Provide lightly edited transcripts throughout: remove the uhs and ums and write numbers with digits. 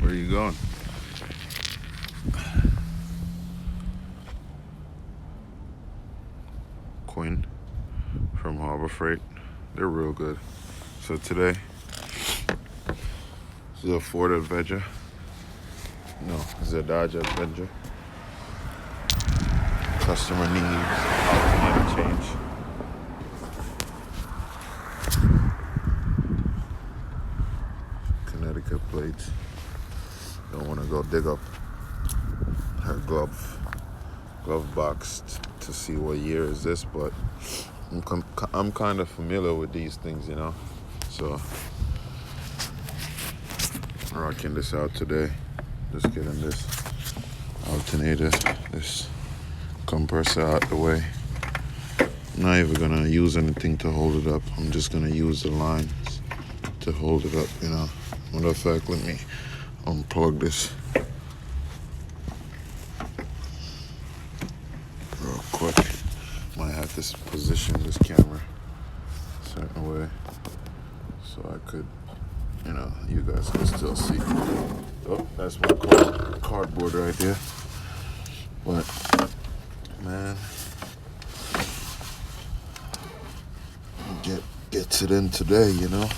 Where are you going? Quinn from Harbor Freight. They're real good. So today, this is a Ford Avenger. No, this is a Dodge Avenger. Customer needs alternator change. Connecticut plates. Don't want to go dig up her glove box to see what year is this, but I'm kind of familiar with these things, you know. So rocking this out today. Just getting this alternator, this compressor out the way. I'm not even gonna use anything to hold it up. I'm just gonna use the lines to hold it up, you know. Matter of fact, let me unplug this real quick. Might have to position this camera a certain way so I could, you know, you guys can still see. Oh, that's my cardboard right there. But man, gets it in today, you know.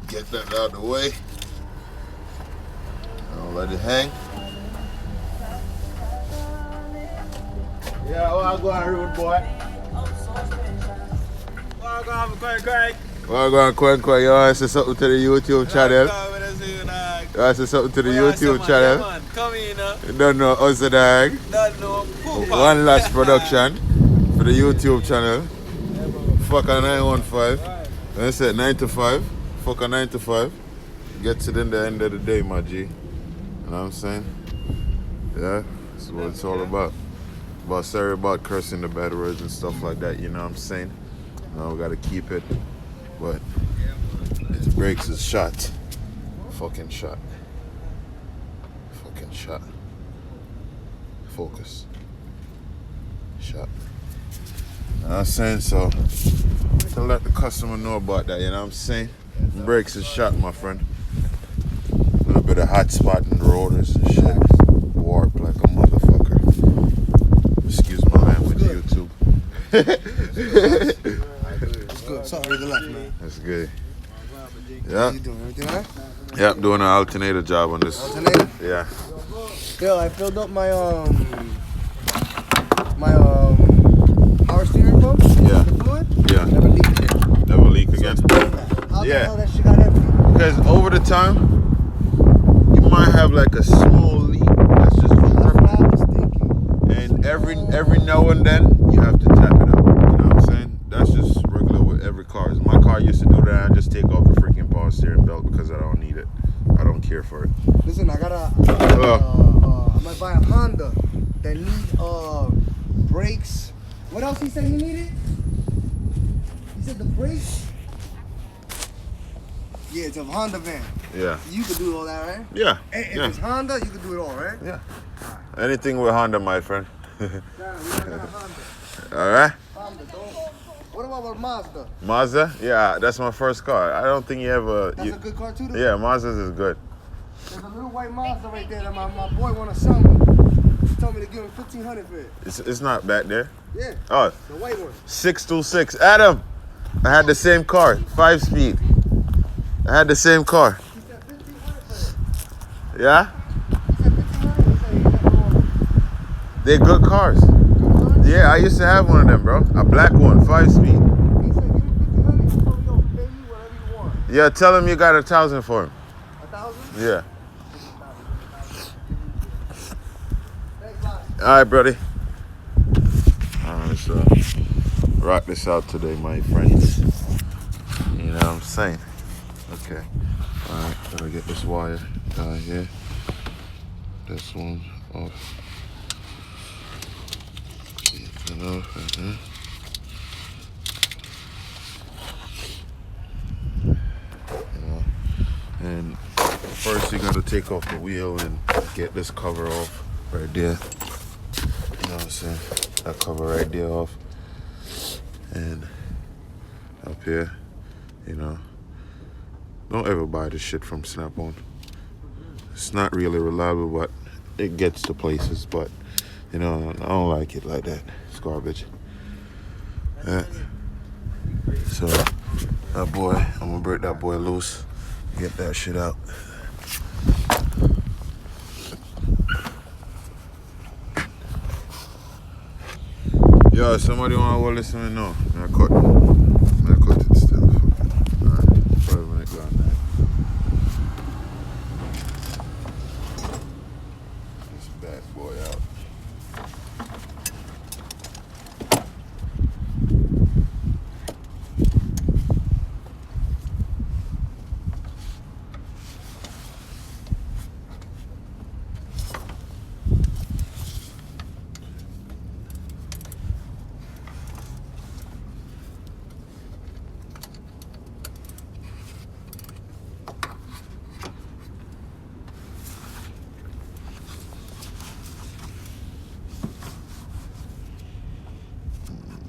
Get that out of the way. Don't let it hang. Yeah, well, go on, rude boy. Well, go on, Craig. Well, go on, quick. You want to say something to the YouTube channel? You want to say something to the YouTube channel? Yeah, man. Come in, Don't know us, the dog. Don't know. One last production for the YouTube channel. Fuck a 915. I said 9 to 5. Fuck a 9 to 5. Gets it in the end of the day, my G. You know what I'm saying? Yeah, that's what it's all about. Sorry about cursing the bad words and stuff like that, you know what I'm saying? We gotta keep it. But its brakes is shot. Fucking shot. Fucking shot. Focus. Shot. You know what I'm saying? So, to let the customer know about that, you know what I'm saying? Brakes is shot, my friend. A little bit of hot spot in the rotors and shit. Warp like a motherfucker. Excuse my language, YouTube. It's good. Something to the left, man. That's good. Yeah. Yeah. You doing everything right? Yeah, I'm doing an alternator job on this. Alternator? Yeah. Phil, I filled up my power steering pump. Yeah. The fluid. Yeah. Never leaked again. Never leak again. How the Yeah. hell that shit got empty? Because over the time, you might have like a small leak that's just That's what dripping. I was thinking. And every now and then, you have to tap it up. You know what I'm saying? That's just regular with every car. My car used to do that. I just take off the freaking power steering belt because I don't need it. I don't care for it. Listen, I might buy a Honda that needs brakes. What else he said he needed? He said the brakes. Yeah, it's a Honda van. Yeah. You could do all that, right? Yeah. If Yeah. it's Honda, you could do it all, right? Yeah. Anything with Honda, my friend. Nah, we don't got a Honda. All right. Honda, don't. What about Mazda? Mazda? Yeah, that's my first car. I don't think you ever. That's a good car too, though? Yeah, Mazda's is good. There's a little white Mazda right there that my boy want to sell me. He told me to give him $1,500 for it. It's not back there. Yeah, Oh, the white one. 626. Adam, I had the same car, 5-speed. I had the same car. He said $1,500 for it. Yeah? He said $1,500. He said he never won. They're good cars. Yeah, I used to have one of them, bro. A black one, 5-speed. He said, give me $1,500. He told me, yo, pay me whatever you want. Yeah, tell him you got 1,000 for him. 1,000? Yeah. Thanks, boss. All right, buddy. Let's rock this out today, my friends. You know what I'm saying? Let's Okay. Alright, gotta get this wire down here. This one off. Keep it off right there. And first you gotta take off the wheel and get this cover off right there. You know what I'm saying? That cover right there off. And up here, you know, don't ever buy this shit from Snap-on. It's not really reliable, but it gets to places, but you know, I don't like it like that. It's garbage. So that boy, I'm gonna break that boy loose. Get that shit out. Yo, somebody wanna go listen to me now? I cut it still. Alright, 5 minutes gone now. This bad boy out.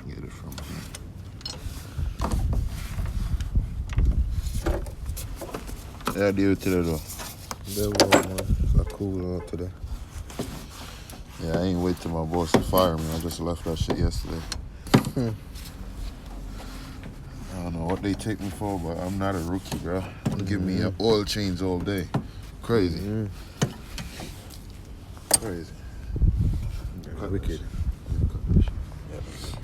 Get it from here. Yeah, deal today though. Very well, man. It's cool out today. Yeah, I ain't wait till my boss to fire me. I just left that shit yesterday. I don't know what they take me for, but I'm not a rookie, bro. Give me an oil change all day. Crazy. Crazy. Wicked.